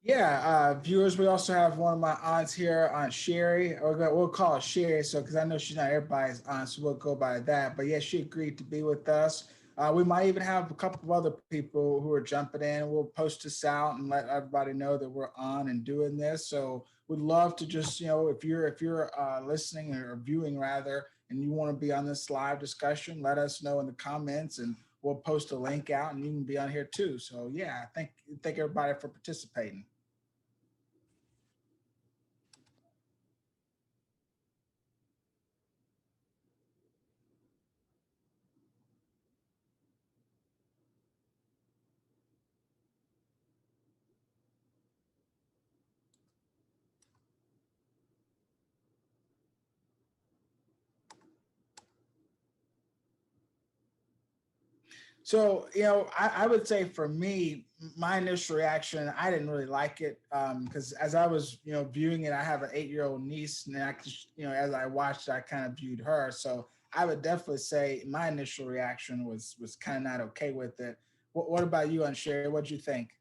Yeah, viewers, we also have one of my aunts here, Aunt Sherry. We'll call her Sherry, so because I know she's not everybody's aunt, so we'll go by that. But yeah, she agreed to be with us. We might even have a couple of other people who are jumping in. We'll post this out and let everybody know that we're on and doing this. So we'd love to just, if you're listening or viewing rather, and you want to be on this live discussion, let us know in the comments, and we'll post a link out, and you can be on here too. So yeah, thank everybody for participating. So, I would say for me, my initial reaction, I didn't really like it because as I was, viewing it, I have an 8-year-old niece, and I could, as I watched, I kind of viewed her. So I would definitely say my initial reaction was kind of not okay with it. What about you, and Sherry? What'd you think?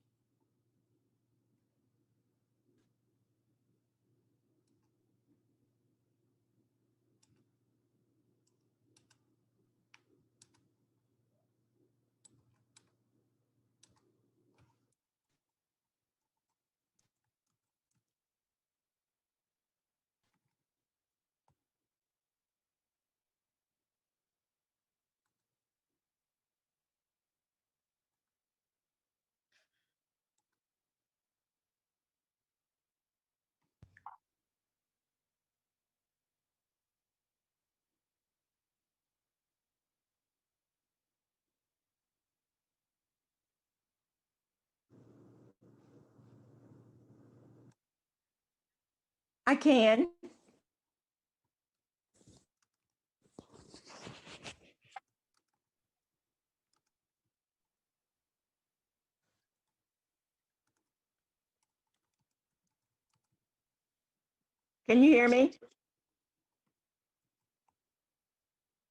I can. Can you hear me?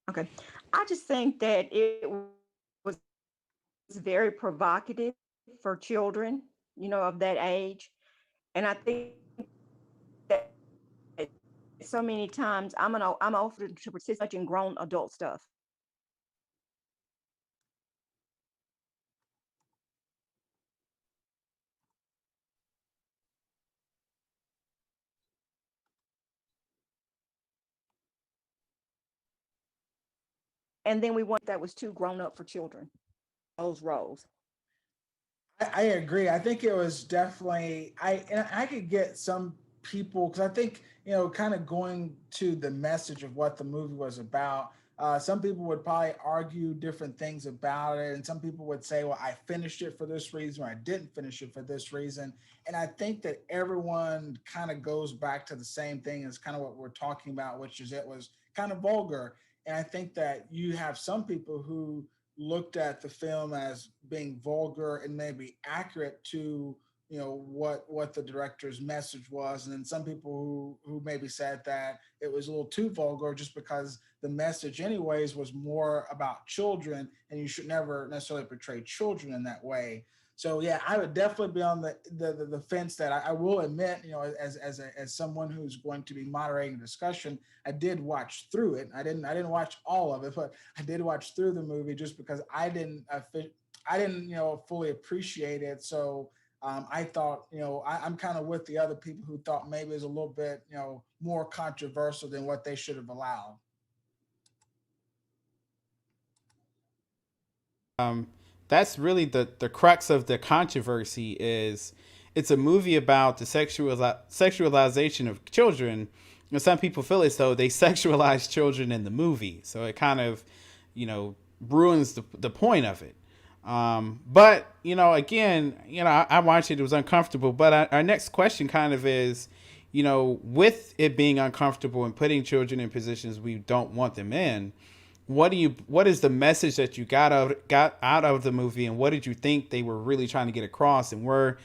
Okay. I just think that it was very provocative for children, of that age. And I think that so many times I'm often to participate in grown adult stuff. And then we want that was too grown up for children, those roles. I agree. I think it was definitely I could get some people because I think kind of going to the message of what the movie was about. Some people would probably argue different things about it, and some people would say, "Well, I finished it for this reason, or I didn't finish it for this reason." And I think that everyone kind of goes back to the same thing as kind of what we're talking about, which is it was kind of vulgar. And I think that you have some people who looked at the film as being vulgar and maybe accurate to what the director's message was, and then some people who maybe said that it was a little too vulgar just because the message anyways was more about children, and you should never necessarily portray children in that way. So yeah, I would definitely be on the fence that I will admit, as someone who's going to be moderating the discussion, I did watch through it. I didn't watch all of it, but I did watch through the movie just because I didn't fully appreciate it. So I thought I'm kind of with the other people who thought maybe it was a little bit more controversial than what they should have allowed. um, that's really the crux of the controversy is it's a movie about the sexualization of children, and some people feel as though they sexualize children in the movie, so it kind of you know ruins the point of it. But again, I watched it; it was uncomfortable. But our next question kind of is, with it being uncomfortable and putting children in positions we don't want them in, what is the message that you got out of the movie, and what did you think they were really trying to get across, and were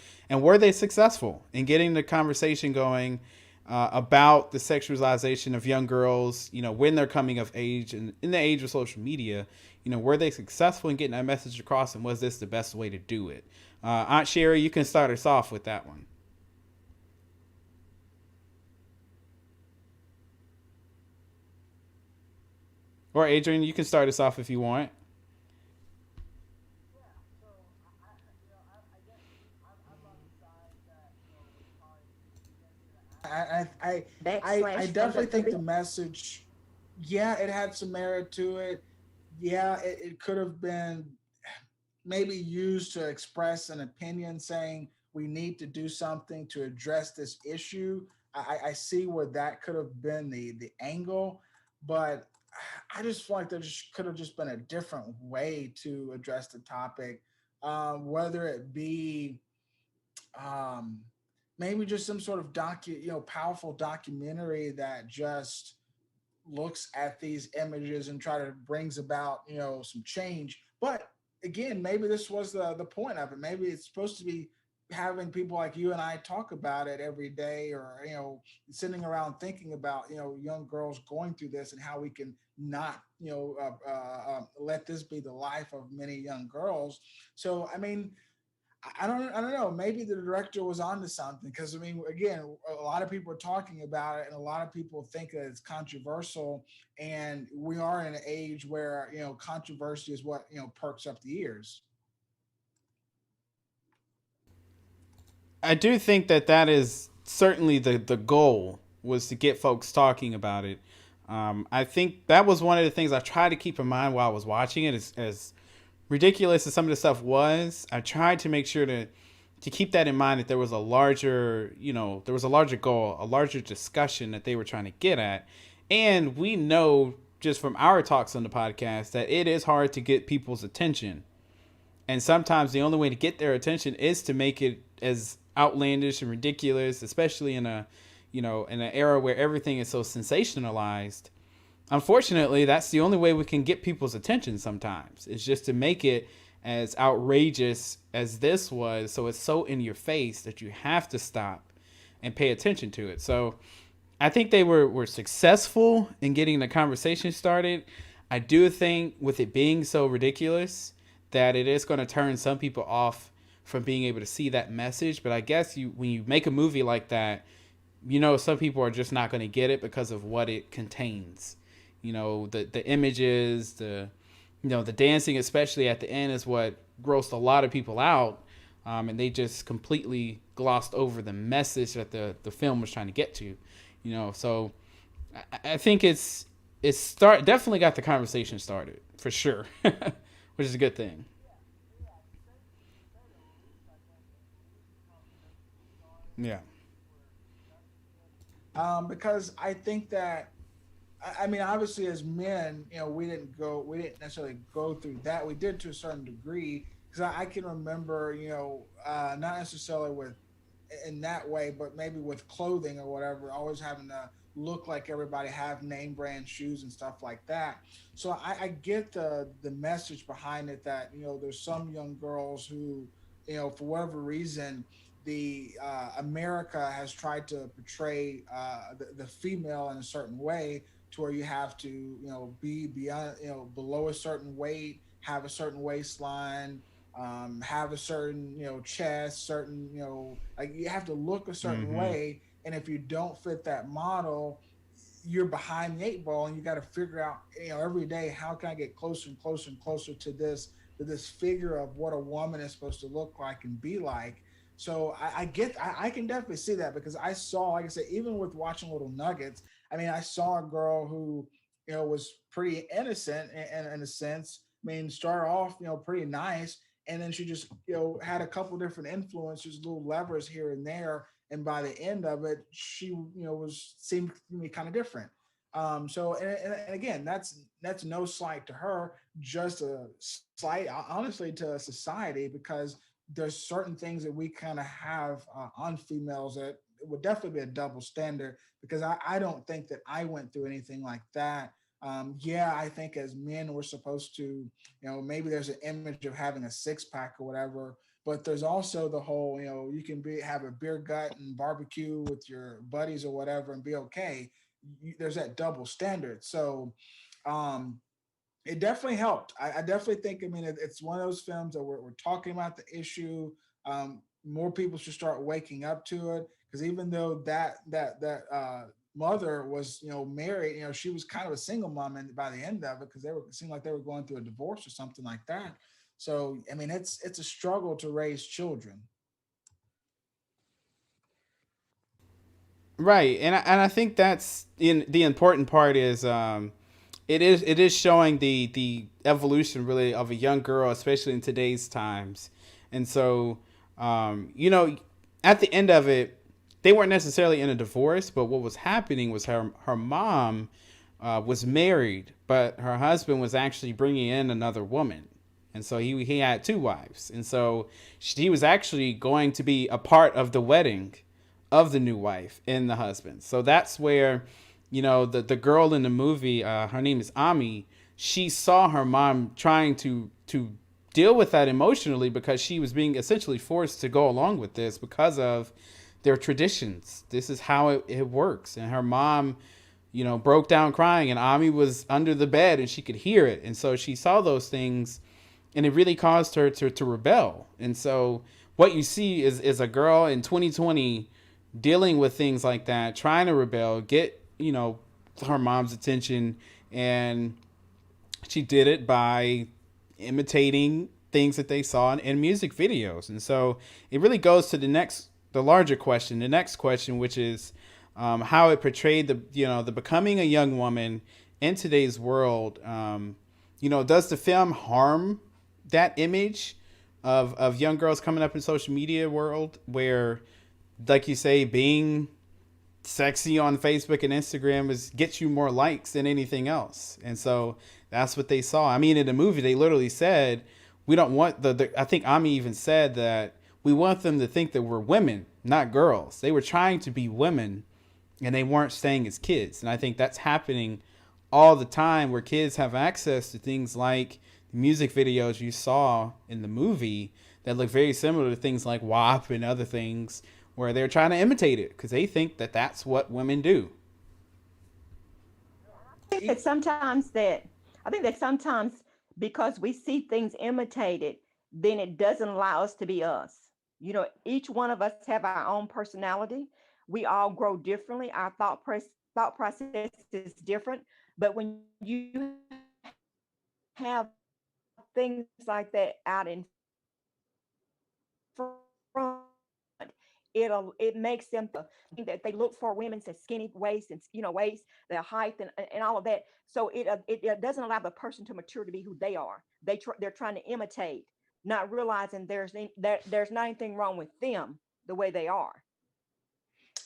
they successful in getting the conversation going about the sexualization of young girls, when they're coming of age and in the age of social media, were they successful in getting that message across, and was this the best way to do it? Aunt Sherry, you can start us off with that one. Or Adrian, you can start us off if you want. Yeah. So I guess I'm on the side that was probably against it. I Backslash from definitely the think the movie. message, yeah, it had some merit to it. Yeah, it could have been maybe used to express an opinion saying we need to do something to address this issue. I see where that could have been the angle, but I just feel like there just could have just been a different way to address the topic, whether it be um, maybe just some sort of powerful documentary that just looks at these images and try to brings about some change. But again, maybe this was the point of it. Maybe it's supposed to be having people like you and I talk about it every day, or sitting around thinking about young girls going through this and how we can not let this be the life of many young girls. So I mean, I don't know. Maybe the director was onto something, because I mean, again, a lot of people are talking about it, and a lot of people think that it's controversial. And we are in an age where controversy is what perks up the ears. I do think that that is certainly the goal, was to get folks talking about it. I think that was one of the things I tried to keep in mind while I was watching it. As ridiculous as some of the stuff was, I tried to make sure to keep that in mind, that there was a larger, there was a larger goal, a larger discussion that they were trying to get at. And we know just from our talks on the podcast that it is hard to get people's attention. And sometimes the only way to get their attention is to make it as outlandish and ridiculous, especially in a, in an era where everything is so sensationalized. Unfortunately, that's the only way we can get people's attention sometimes. It's just to make it as outrageous as this was, so it's so in your face that you have to stop and pay attention to it. So I think they were successful in getting the conversation started. I do think with it being so ridiculous that it is going to turn some people off from being able to see that message. But I guess when you make a movie like that, some people are just not going to get it because of what it contains. The images, the dancing, especially at the end, is what grossed a lot of people out. And they just completely glossed over the message that the film was trying to get to. So I think it's definitely got the conversation started for sure, which is a good thing. Yeah, you said it. Well, at least I think at least the conversation started, Yeah. and people were discussing it. Because I think that I mean, obviously, as men, we didn't necessarily go through that. We did to a certain degree, because I can remember, not necessarily with in that way, but maybe with clothing or whatever, always having to look like everybody, have name brand shoes and stuff like that. So I get the message behind it, that there's some young girls who for whatever reason the America has tried to portray the female in a certain way, to where you have to be beyond below a certain weight, have a certain waistline, have a certain chest, certain like you have to look a certain Mm-hmm. way, and if you don't fit that model, you're behind the eight ball, and you got to figure out every day, how can I get closer and closer and closer to this figure of what a woman is supposed to look like and be like. So I can definitely see that, because I saw, like I said, even with watching Little Nuggets, I mean, I saw a girl who was pretty innocent in a sense. I mean, started off pretty nice, and then she just had a couple different influences, little levers here and there, and by the end of it, she was seemed to me kind of different. So and again, that's no slight to her, just a slight, honestly, to society, because there's certain things that we kind of have on females that would definitely be a double standard, because I don't think that I went through anything like that. Yeah, I think as men we're supposed to, maybe there's an image of having a six pack or whatever, but there's also the whole, you can be have a beer gut and barbecue with your buddies or whatever and be okay. There's that double standard. So, um, it definitely helped. I definitely think. I mean, it's one of those films that we're talking about the issue. More people should start waking up to it, because even though that mother was, married. She was kind of a single mom, and by the end of it, because it seemed like they were going through a divorce or something like that. So I mean, it's a struggle to raise children. Right, and I think that's in the important part is it is showing the evolution really of a young girl, especially in today's times, and so you know, at the end of it, they weren't necessarily in a divorce, but what was happening was her mom was married, but her husband was actually bringing in another woman, and so he had two wives, and so he was actually going to be a part of the wedding of the new wife and the husband. So that's where, the girl in the movie, her name is Ami. She saw her mom trying to deal with that emotionally because she was being essentially forced to go along with this because of their traditions. This is how it works. And her mom, broke down crying, and Ami was under the bed and she could hear it. And so she saw those things, and it really caused her to rebel. And so what you see is a girl in 2020 dealing with things like that, trying to rebel, get, her mom's attention. And she did it by imitating things that they saw in music videos. And so it really goes to the larger question, the next question, which is how it portrayed the becoming a young woman in today's world. Does the film harm that image of young girls coming up in social media world where, like you say, being sexy on Facebook and Instagram gets you more likes than anything else. And so that's what they saw. I mean, in the movie, they literally said, we don't want I think Ami even said that we want them to think that we're women, not girls. They were trying to be women and they weren't staying as kids. And I think that's happening all the time where kids have access to things like the music videos you saw in the movie that look very similar to things like WAP and other things where they're trying to imitate it because they think that that's what women do. I think that sometimes because we see things imitated, then it doesn't allow us to be us. Each one of us have our own personality. We all grow differently. Our thought process is different. But when you have things like that out in front, it makes them think that they look for women to skinny waist and waist, their height and all of that. So it doesn't allow the person to mature to be who they are. They're trying to imitate, not realizing there's not anything wrong with them the way they are.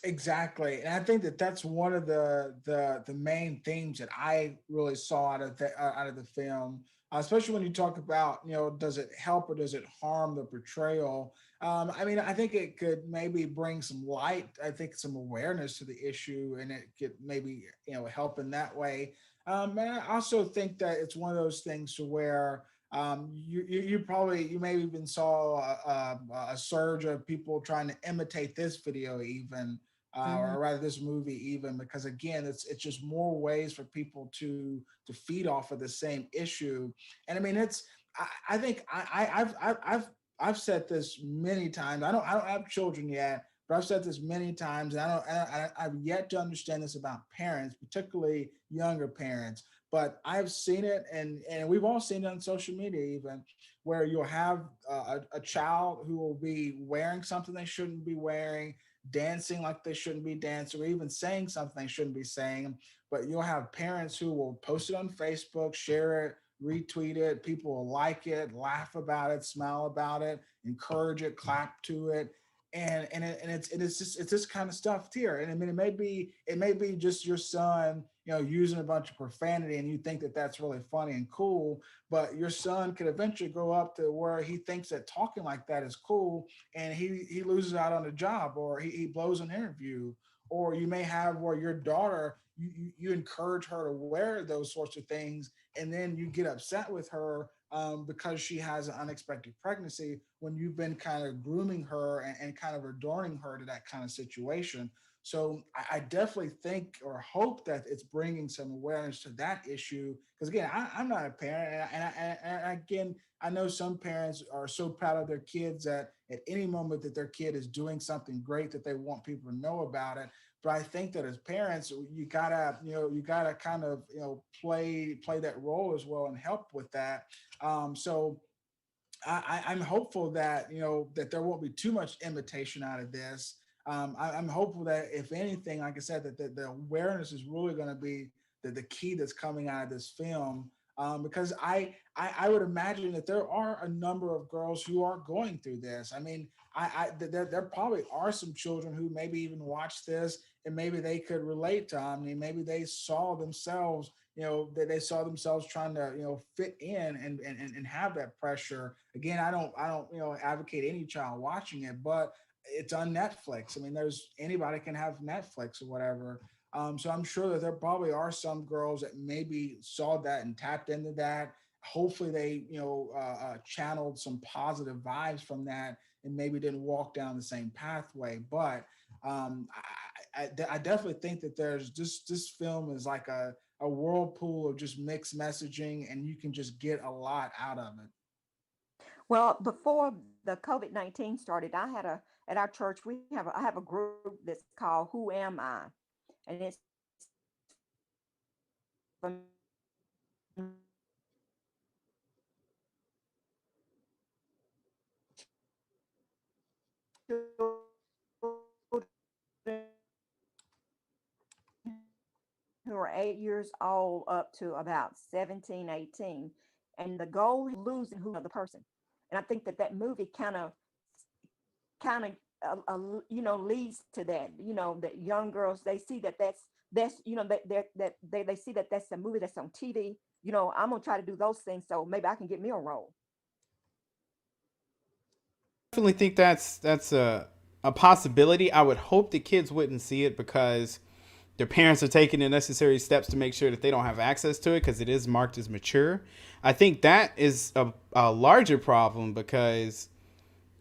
Exactly, and I think that that's one of the main themes that I really saw out of the film, especially when you talk about, does it help or does it harm the portrayal? I mean, I think it could maybe bring some light. I think some awareness to the issue, and it could maybe, help in that way. And I also think that it's one of those things to where you maybe even saw a surge of people trying to imitate this video even, or rather this movie even, because again, it's just more ways for people to feed off of the same issue. And I mean, I think I've said this many times. I don't have children yet, but I've said this many times, and I've yet to understand this about parents, particularly younger parents. But I've seen it, and we've all seen it on social media, even where you'll have a child who will be wearing something they shouldn't be wearing, dancing like they shouldn't be dancing, or even saying something they shouldn't be saying. But you'll have parents who will post it on Facebook, share it, retweet it. People will like it, laugh about it, smile about it, encourage it, clap to it. And it's this kind of stuff here. And I mean, it may be just your son, using a bunch of profanity, and you think that that's really funny and cool. But your son could eventually grow up to where he thinks that talking like that is cool, and he loses out on a job, or he blows an interview. Or you may have where your daughter, you encourage her to wear those sorts of things, and then you get upset with her, because she has an unexpected pregnancy, when you've been kind of grooming her, and kind of adorning her to that kind of situation. So I definitely think or hope that it's bringing some awareness to that issue. Because again, I'm not a parent, and again, I know some parents are so proud of their kids that at any moment that their kid is doing something great, that they want people to know about it. But I think that as parents, you gotta, you gotta kind of, play that role as well and help with that. So I'm hopeful that, that there won't be too much imitation out of this. I'm hopeful that if anything, like I said, that the awareness is really going to be the key that's coming out of this film. Because I would imagine that there are a number of girls who are going through this. I mean, there probably are some children who maybe even watch this and maybe they could relate to. I mean, maybe they saw themselves, that they saw themselves trying to, fit in and have that pressure. Again, I don't advocate any child watching it, but it's on Netflix. I mean, there's anybody can have Netflix or whatever. So I'm sure that there probably are some girls that maybe saw that and tapped into that. Hopefully they, channeled some positive vibes from that and maybe didn't walk down the same pathway. But I definitely think that there's this film is like a whirlpool of just mixed messaging, and you can just get a lot out of it. Well, before the COVID-19 started, I had a at our church we have I have a group that's called Who Am I? And it's for who are 8 years old up to about 17, 18. And the goal is losing who the person. And I think that that movie kind of leads to that. That young girls, they see that that's they see that that's a movie that's on TV. I'm gonna try to do those things so maybe I can get me a role. Definitely think that's a possibility. I would hope the kids wouldn't see it because their parents are taking the necessary steps to make sure that they don't have access to it because it is marked as mature. I think that is a larger problem because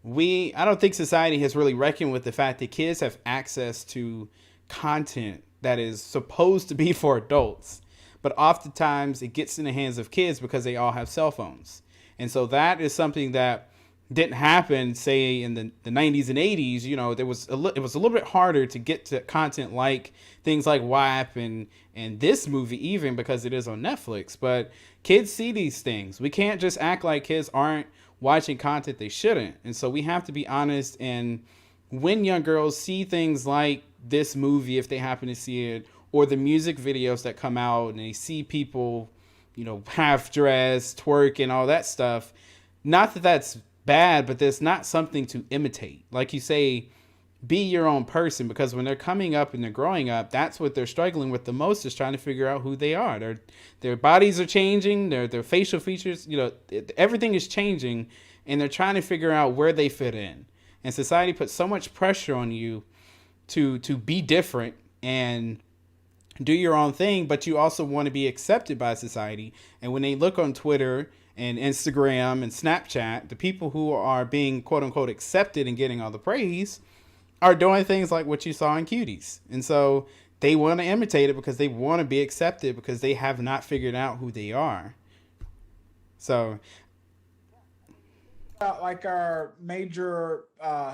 I don't think society has really reckoned with the fact that kids have access to content that is supposed to be for adults, but oftentimes it gets in the hands of kids because they all have cell phones. And so that is something that didn't happen, say, in the 90s and 80s. It was a little bit harder to get to content like things like WAP and this movie even because it is on Netflix. But kids see these things. We can't just act like kids aren't watching content they shouldn't. And so we have to be honest. And when young girls see things like this movie, if they happen to see it, or the music videos that come out and they see people, half dressed, twerk, and all that stuff, not that that's bad, but there's not something to imitate. Like you say, be your own person because when they're coming up and they're growing up, that's what they're struggling with the most is trying to figure out who they are. Their bodies are changing, their facial features, everything is changing, and they're trying to figure out where they fit in. And society puts so much pressure on you to be different and do your own thing, but you also want to be accepted by society. And when they look on Twitter and Instagram and Snapchat, the people who are being quote unquote accepted and getting all the praise are doing things like what you saw in Cuties. And so they want to imitate it because they want to be accepted because they have not figured out who they are. So About like our major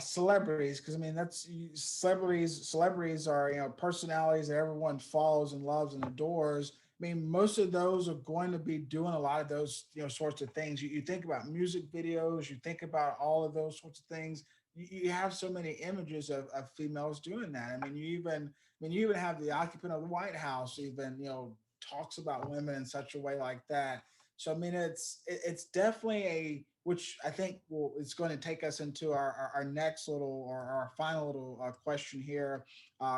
celebrities, because I mean that's celebrities are, personalities that everyone follows and loves and adores. I mean, most of those are going to be doing a lot of those, sorts of things. You think about music videos, you think about all of those sorts of things. You have so many images of females doing that. You even have the occupant of the White House even, talks about women in such a way like that. So I mean, it's definitely a, which I think will it's going to take us into our next little, or our final little question here.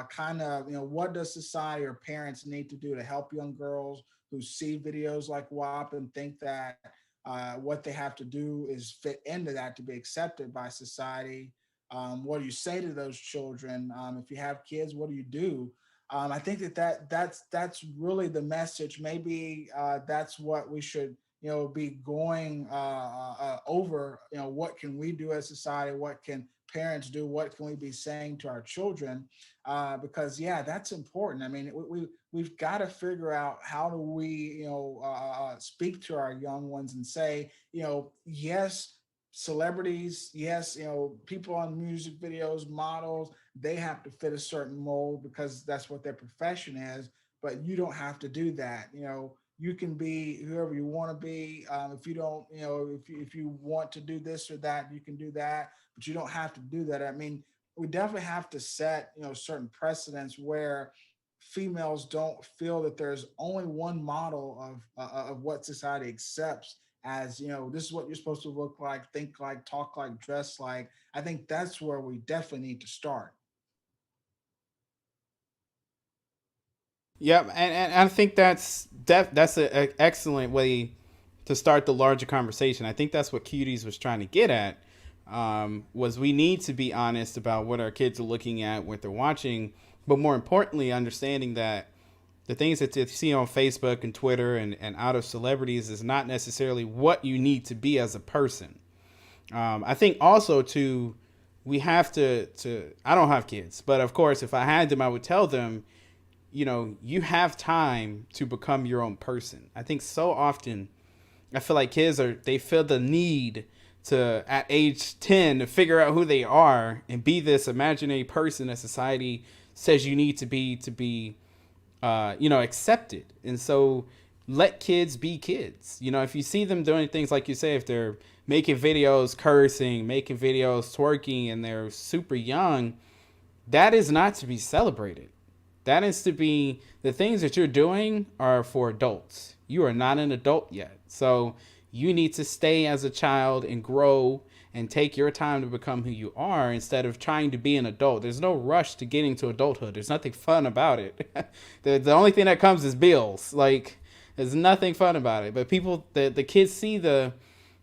Kind of, what does society or parents need to do to help young girls who see videos like WAP and think that what they have to do is fit into that to be accepted by society? What do you say to those children? If you have kids, what do you do? I think that's really the message. Maybe that's what we should, be going over. What can we do as society? What can parents do? What can we be saying to our children? Because yeah, that's important. I mean, we've got to figure out how do we, speak to our young ones and say, yes, celebrities, yes, people on music videos, models, they have to fit a certain mold because that's what their profession is. But you don't have to do that. You can be whoever you want to be. If you don't, if you want to do this or that, you can do that, but you don't have to do that. I mean, we definitely have to set certain precedents where females don't feel that there's only one model of what society accepts as, this is what you're supposed to look like, think like, talk like, dress like. I think that's where we definitely need to start. Yep, and I think that's an excellent way to start the larger conversation. I think that's what Cuties was trying to get at. Was we need to be honest about what our kids are looking at, what they're watching, but more importantly, understanding that the things that you see on Facebook and Twitter and out of celebrities is not necessarily what you need to be as a person. I think also to we have to I don't have kids, but of course if I had them I would tell them, you have time to become your own person. I think so often I feel like kids they feel the need to at age 10 to figure out who they are and be this imaginary person that society says you need to be accepted. And so let kids be kids. If you see them doing things like you say, if they're making videos cursing, making videos twerking, and they're super young, that is not to be celebrated. That is to be the things that you're doing are for adults. You are not an adult yet. So you need to stay as a child and grow and take your time to become who you are instead of trying to be an adult. There's no rush to getting to adulthood. There's nothing fun about it. The only thing that comes is bills. Like, there's nothing fun about it. But the kids see the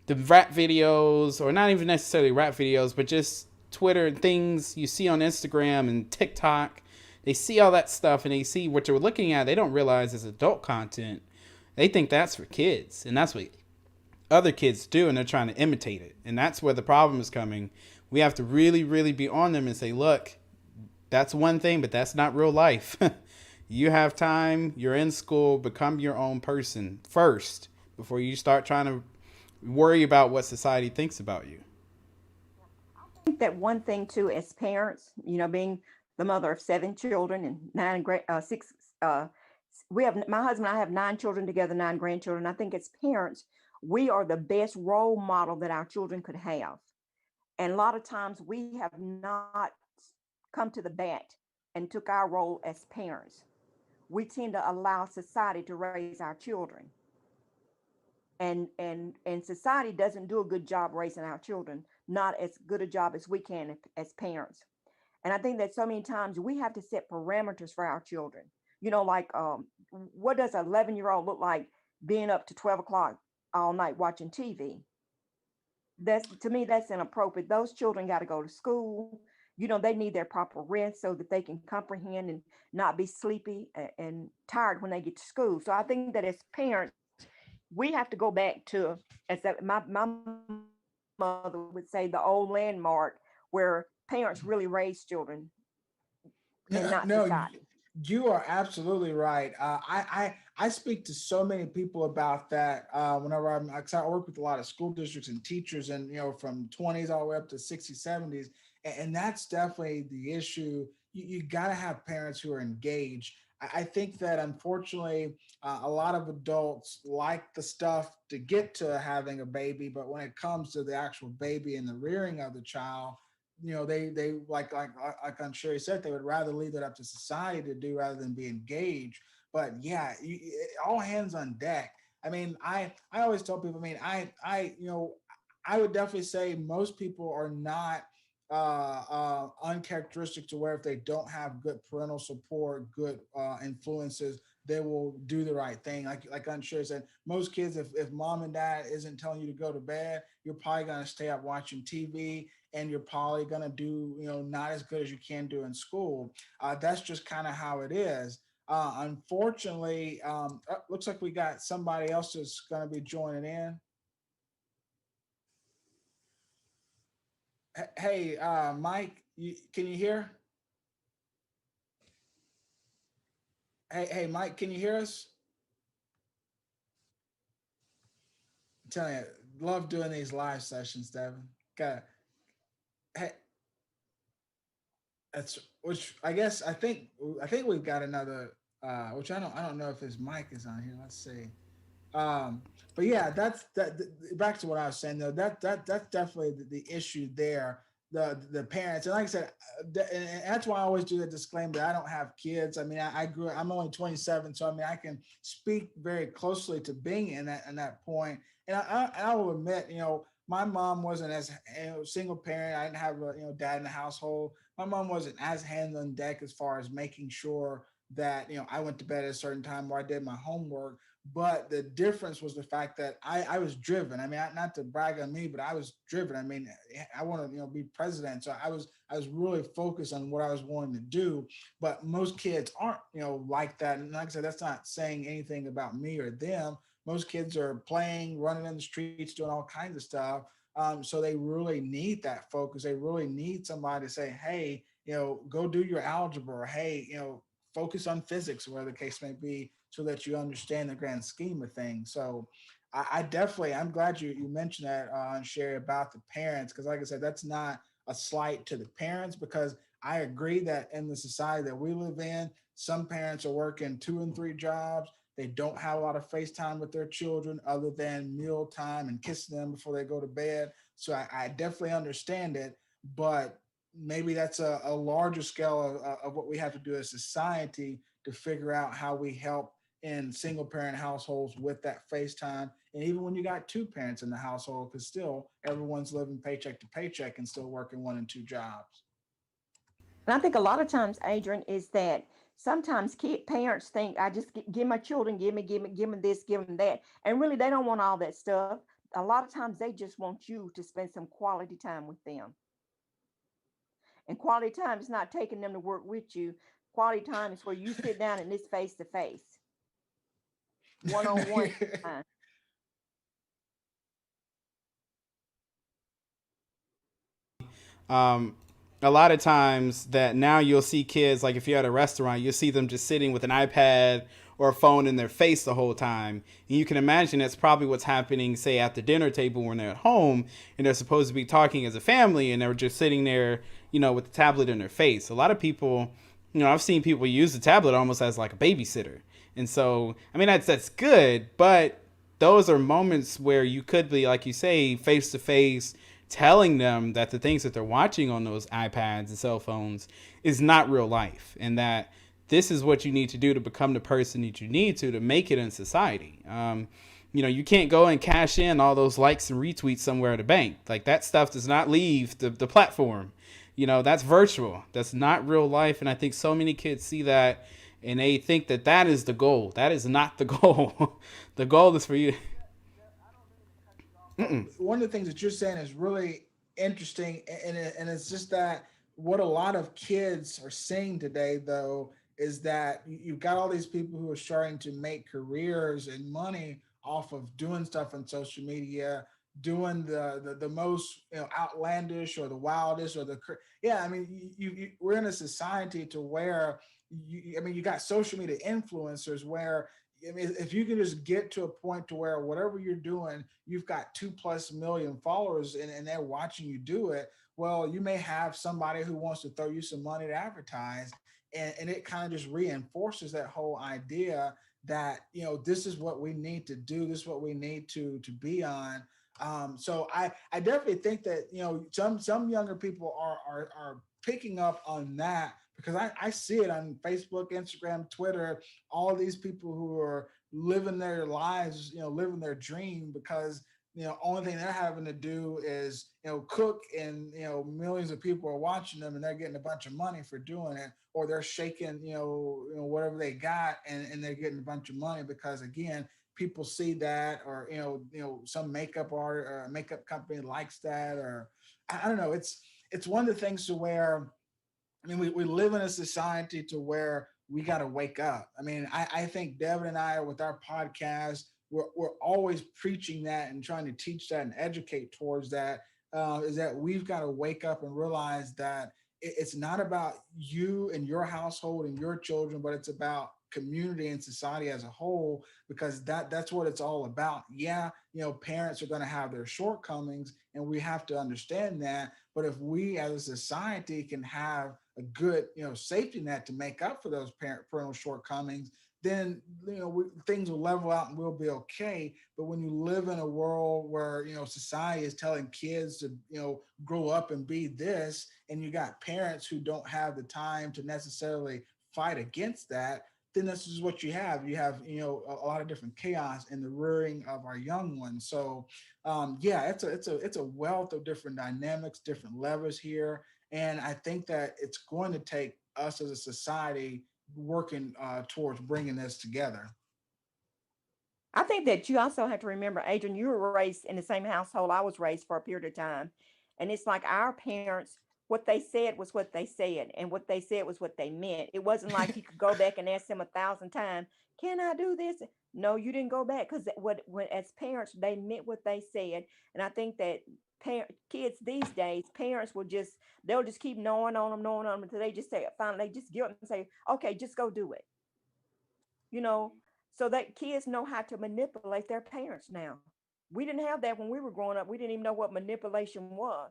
rap videos, or not even necessarily rap videos, but just Twitter and things you see on Instagram and TikTok. They see all that stuff and they see what you're looking at. They don't realize it's adult content. They think that's for kids, and that's what other kids do, and they're trying to imitate it. And that's where the problem is coming. We have to really, really be on them and say, look, that's one thing, but that's not real life. You have time, you're in school, become your own person first before you start trying to worry about what society thinks about you. I think that one thing too, as parents, being the mother of seven children and six, we have my husband and I have nine children together, nine grandchildren. I think as parents, we are the best role model that our children could have. And a lot of times we have not come to the bat and took our role as parents. We tend to allow society to raise our children. And society doesn't do a good job raising our children, not as good a job as we can as parents. And I think that so many times we have to set parameters for our children. Like what does an 11-year-old look like being up to 12 o'clock all night watching TV? That's, to me, that's inappropriate. Those children got to go to school. They need their proper rest so that they can comprehend and not be sleepy and tired when they get to school. So I think that as parents, we have to go back to, as my mother would say, the old landmark where parents really raise children and not No, society. no, you are absolutely right. I speak to so many people about that whenever cause I work with a lot of school districts and teachers, and from 20s all the way up to 60s, 70s, and that's definitely the issue. You got to have parents who are engaged. I think that unfortunately, a lot of adults like the stuff to get to having a baby, but when it comes to the actual baby and the rearing of the child, they like I'm sure he said, they would rather leave that up to society to do rather than be engaged. But yeah, all hands on deck. I mean, I always tell people, I mean, I would definitely say most people are not uncharacteristic to where if they don't have good parental support, good influences, they will do the right thing. Like Unsure said, most kids, if mom and dad isn't telling you to go to bed, you're probably gonna stay up watching TV, and you're probably gonna do not as good as you can do in school. That's just kind of how it is. Unfortunately, looks like we got somebody else that's gonna be joining in. Hey, Mike, can you hear? Hey, Mike, can you hear us? I'm telling you, love doing these live sessions, Devin. Got hey, That's which I think we've got another which I don't know if his mic is on here. Let's see. Um, but yeah, back to what I was saying though. That's definitely the issue there. The parents and like I said, and that's why I always do the disclaimer that I don't have kids. I mean, I grew. I'm only 27, so I mean, I can speak very closely to being in that point. And I will admit, my mom wasn't as single parent. I didn't have a dad in the household. My mom wasn't as hands on deck as far as making sure that I went to bed at a certain time or I did my homework. But the difference was the fact that I was driven. I mean, not to brag on me, but I was driven. I mean, I want to be president, so I was really focused on what I was wanting to do. But most kids aren't like that. And like I said, that's not saying anything about me or them. Most kids are playing, running in the streets, doing all kinds of stuff. So they really need that focus. They really need somebody to say, hey, go do your algebra, or hey, focus on physics, or whatever the case may be, so that you understand the grand scheme of things. So I definitely, I'm glad you mentioned that, Sherry, about the parents, because like I said, that's not a slight to the parents, because I agree that in the society that we live in, some parents are working two and three jobs. They don't have a lot of face time with their children other than meal time and kissing them before they go to bed. So I definitely understand it, but maybe that's a larger scale of what we have to do as society to figure out how we help in single parent households with that FaceTime. And even when you got two parents in the household, because still everyone's living paycheck to paycheck and still working one and two jobs. And I think a lot of times, Adrian, is that sometimes parents think I just give my children, give me this, give them that, and really they don't want all that stuff. A lot of times they just want you to spend some quality time with them. And quality time is not taking them to work with you. Quality time is where you sit down and it's face to face, one on one time. um, a lot of times that now you'll see kids, like if you're at a restaurant, you'll see them just sitting with an iPad or a phone in their face the whole time. And you can imagine that's probably what's happening, say, at the dinner table when they're at home and they're supposed to be talking as a family and they're just sitting there, with the tablet in their face. A lot of people, I've seen people use the tablet almost as like a babysitter. And so, I mean, that's good, but those are moments where you could be, like you say, face to face, telling them that the things that they're watching on those iPads and cell phones is not real life, and that this is what you need to do to become the person that you need to make it in society. You can't go and cash in all those likes and retweets somewhere at a bank. Like that stuff does not leave the platform. That's virtual. That's not real life. And I think so many kids see that and they think that that is the goal. That is not the goal. The goal is for you. Mm-mm. One of the things that you're saying is really interesting, and it's just that what a lot of kids are saying today, though, is that you've got all these people who are starting to make careers and money off of doing stuff on social media, doing the most outlandish or the wildest or yeah. I mean, we're in a society to where I mean, you got social media influencers where I mean, if you can just get to a point to where whatever you're doing, you've got 2+ million followers and they're watching you do it. Well, you may have somebody who wants to throw you some money to advertise, and it kind of just reinforces that whole idea that this is what we need to do, this is what we need to be on. So I definitely think that some younger people are picking up on that because I see it on Facebook, Instagram, Twitter, all these people who are living their lives, living their dream because only thing they're having to do is cook, and millions of people are watching them and they're getting a bunch of money for doing it, or they're shaking whatever they got, and they're getting a bunch of money because again people see that, or some makeup art or makeup company likes that, or I don't know. It's one of the things to where I mean, we live in a society to where we got to wake up. I mean, I think Devin and I, with our podcast, we're always preaching that and trying to teach that and educate towards that. Is that we've got to wake up and realize that it's not about you and your household and your children, but it's about community and society as a whole, because that's what it's all about. Yeah, parents are going to have their shortcomings and we have to understand that, but if we as a society can have a good safety net to make up for those parental shortcomings, then things will level out and we'll be okay. But when you live in a world where society is telling kids to grow up and be this, and you got parents who don't have the time to necessarily fight against that, then this is what you have. You have a lot of different chaos in the rearing of our young ones. So yeah, it's a wealth of different dynamics, different levers here, and I think that it's going to take us as a society working towards bringing this together. I think that you also have to remember, Adrian, you were raised in the same household I was raised for a period of time. And it's like our parents, what they said was what they said, and what they said was what they meant. It wasn't like you could go back and ask them 1,000 times, can I do this? No, you didn't go back, because when as parents, they meant what they said. And I think that kids these days, parents will just, they'll just keep knowing on them until they just say, finally, they just give up and say, okay, just go do it. you know, so that kids know how to manipulate their parents now. We didn't have that when we were growing up. We didn't even know what manipulation was.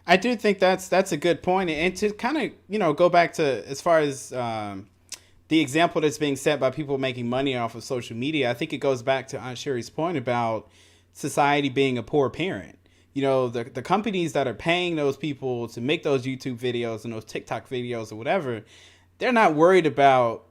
I do think that's a good point, and to kind of go back to as far as the example that's being set by people making money off of social media. I think it goes back to Aunt Sherry's point about society being a poor parent. The companies that are paying those people to make those YouTube videos and those TikTok videos or whatever, they're not worried about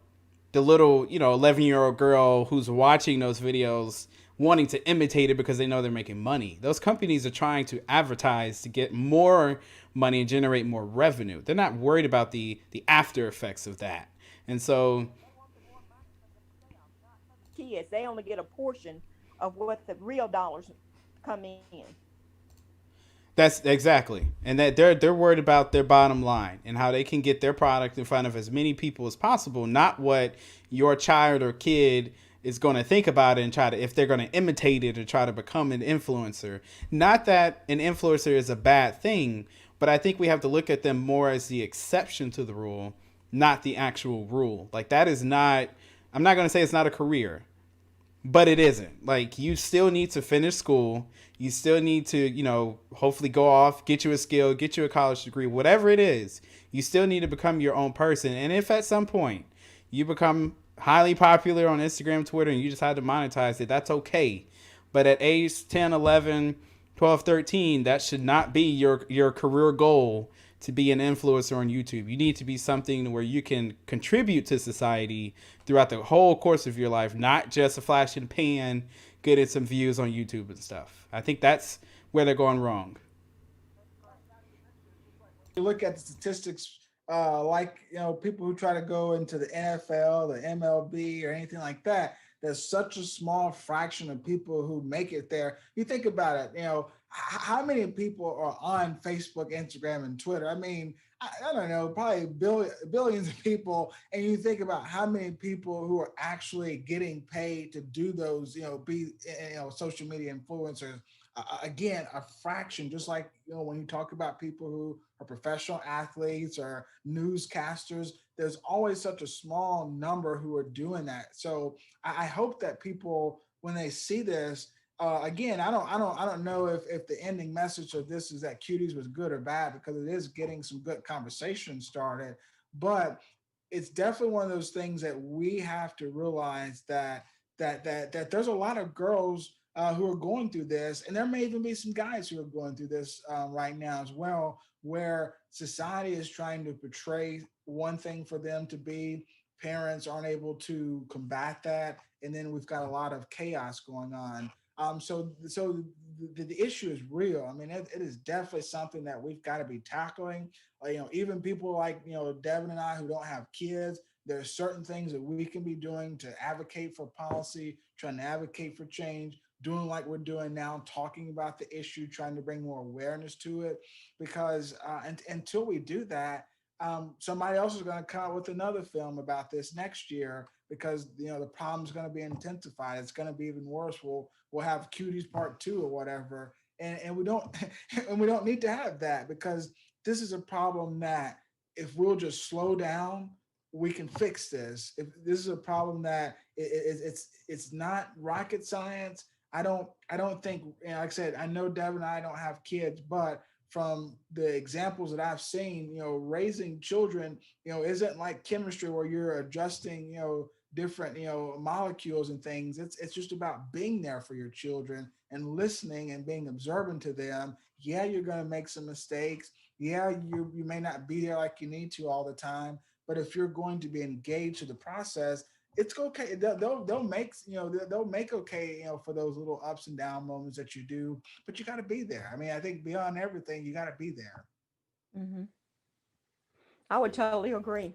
the little 11-year-old girl who's watching those videos wanting to imitate it because they know they're making money. Those companies are trying to advertise to get more money and generate more revenue. They're not worried about the after effects of that. And so They want the more money because they're playoffs, not for the kids. They only get a portion of what the real dollars come in. that's exactly, and that they're worried about their bottom line and how they can get their product in front of as many people as possible, not what your child or kid is going to think about it and try to, if they're going to imitate it or try to become an influencer. Not that an influencer is a bad thing, but I think we have to look at them more as the exception to the rule, not the actual rule. Like that is not. I'm not going to say it's not a career, but it isn't. Like you still need to finish school. You still need to, hopefully go off, get you a skill, get you a college degree, whatever it is. You still need to become your own person. And if at some point you become highly popular on Instagram, Twitter, and you decide to monetize it, that's okay. But at age 10, 11, 12, 13, that should not be your career goal to be an influencer on YouTube. You need to be something where you can contribute to society throughout the whole course of your life, not just a flash in the pan, getting some views on YouTube and stuff. I think that's where they're going wrong. You look at the statistics, like people who try to go into the NFL, the MLB, or anything like that. There's such a small fraction of people who make it there. You think about it, how many people are on Facebook, Instagram, and Twitter? I mean, I don't know, probably billions of people. And you think about how many people who are actually getting paid to do those, be social media influencers. Again, a fraction. Just like when you talk about people who are professional athletes or newscasters, there's always such a small number who are doing that. So I hope that people, when they see this, again, I don't know if the ending message of this is that Cuties was good or bad, because it is getting some good conversation started, but it's definitely one of those things that we have to realize that there's a lot of girls who are going through this, and there may even be some guys who are going through this right now as well, where society is trying to portray one thing for them to be. Parents aren't able to combat that, and then we've got a lot of chaos going on. So the issue is real. I mean, it is definitely something that we've got to be tackling. Even people like Devin and I who don't have kids, there are certain things that we can be doing to advocate for policy, trying to advocate for change, doing like we're doing now, talking about the issue, trying to bring more awareness to it. Because until we do that, somebody else is going to come out with another film about this next year, because the problem's going to be intensified. It's going to be even worse. We'll have Cuties Part 2 or whatever, and we don't and we don't need to have that, because this is a problem that if we'll just slow down, we can fix this. If this is a problem that it's not rocket science. I don't think, like I said, I know Deb and I don't have kids, but from the examples that I've seen, raising children, isn't like chemistry where you're adjusting, different, molecules and things. It's just about being there for your children and listening and being observant to them. Yeah, you're going to make some mistakes. Yeah, you may not be there like you need to all the time, but if you're going to be engaged to the process, it's okay. They'll make, they'll make okay, for those little ups and down moments that you do, but you got to be there. I mean, I think beyond everything, you got to be there. Hmm. I would totally agree.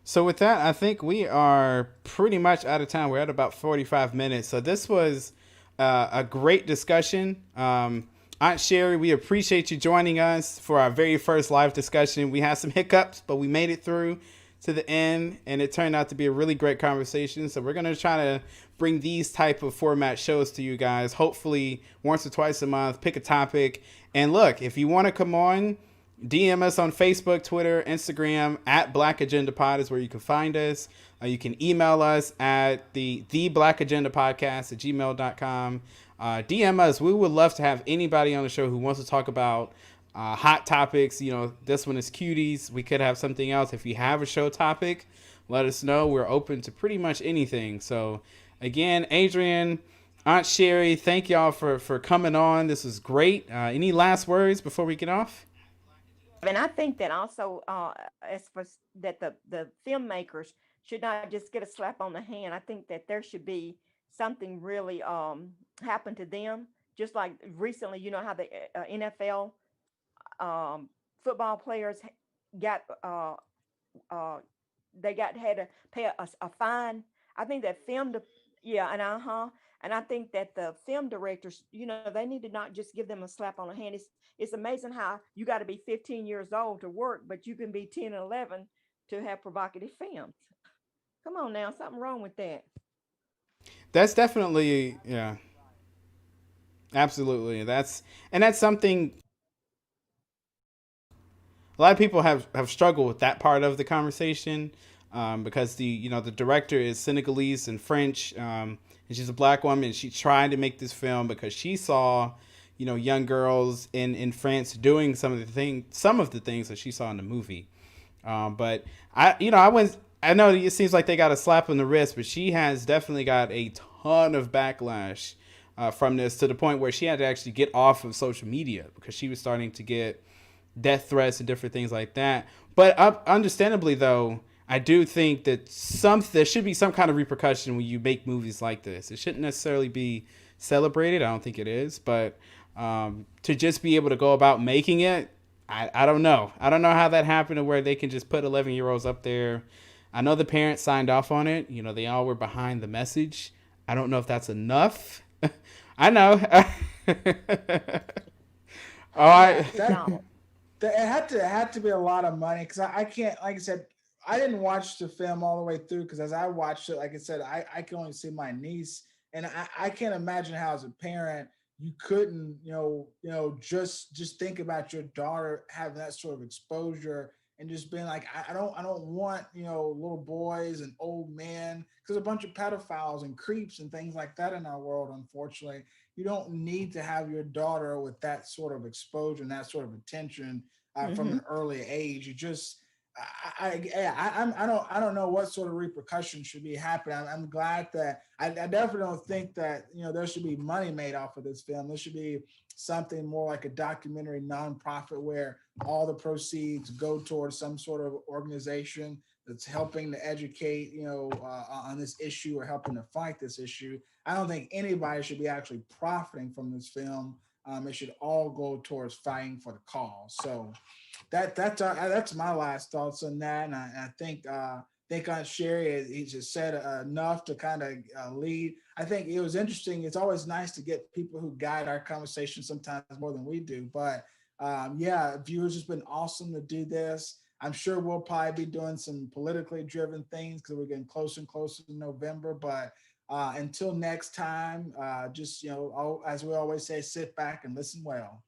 So with that, I think we are pretty much out of time. We're at about 45 minutes. So this was a great discussion. Aunt Sherry, we appreciate you joining us for our very first live discussion. We had some hiccups, but we made it through to the end, and it turned out to be a really great conversation. So we're gonna try to bring these type of format shows to you guys. Hopefully, once or twice a month. Pick a topic, and look, if you want to come on, DM us on Facebook, Twitter, Instagram at Black Agenda Pod is where you can find us. You can email us at the Black Agenda Podcast at gmail.com. DM us. We would love to have anybody on the show who wants to talk about hot topics. This one is Cuties. We could have something else. If you have a show topic, let us know. We're open to pretty much anything. So again, Adrian, Aunt Sherry, thank y'all for coming on. This was great. Any last words before we get off? And I think that also, as for that the filmmakers should not just get a slap on the hand. I think that there should be something really happen to them. Just like recently, you know how the NFL football players got uh, they got had to pay a fine. I think that yeah, and and I think that the film directors, they need to not just give them a slap on the hand. It's amazing how you got to be 15 years old to work, but you can be 10 and 11 to have provocative films. Come on now, something wrong with that. That's definitely, yeah, absolutely. That's something a lot of people have struggled with that part of the conversation, because the director is Senegalese and French, and she's a black woman. She tried to make this film because she saw young girls in France doing some of the things that she saw in the movie. But I know it seems like they got a slap on the wrist, but she has definitely got a ton of backlash from this, to the point where she had to actually get off of social media because she was starting to get death threats and different things like that. But understandably, though, I do think that there should be some kind of repercussion when you make movies like this. It shouldn't necessarily be celebrated. I don't think it is, but to just be able to go about making it, I don't know. I don't know how that happened to where they can just put 11-year-olds up there. I know the parents signed off on it. They all were behind the message. I don't know if that's enough. I know. All Yeah, right. it had to be a lot of money because I can't, like I said, I didn't watch the film all the way through because as I watched it, like I said, I can only see my niece, and I can't imagine how as a parent you couldn't, just think about your daughter having that sort of exposure and just being like, I don't want, little boys and old men, because a bunch of pedophiles and creeps and things like that in our world, unfortunately. You don't need to have your daughter with that sort of exposure and that sort of attention from Hmm. an early age. You just, I don't know what sort of repercussions should be happening. I'm glad that I definitely don't think that there should be money made off of this film. There should be something more like a documentary nonprofit where all the proceeds go towards some sort of organization that's helping to educate, on this issue or helping to fight this issue. I don't think anybody should be actually profiting from this film. It should all go towards fighting for the cause. So that's my last thoughts on that, and I think on Sherry he just said enough to kind of lead. I think it was interesting. It's always nice to get people who guide our conversation sometimes more than we do, but yeah, viewers, it's been awesome to do this. I'm sure we'll probably be doing some politically driven things because we're getting closer and closer to November. But until next time, just as we always say, sit back and listen well.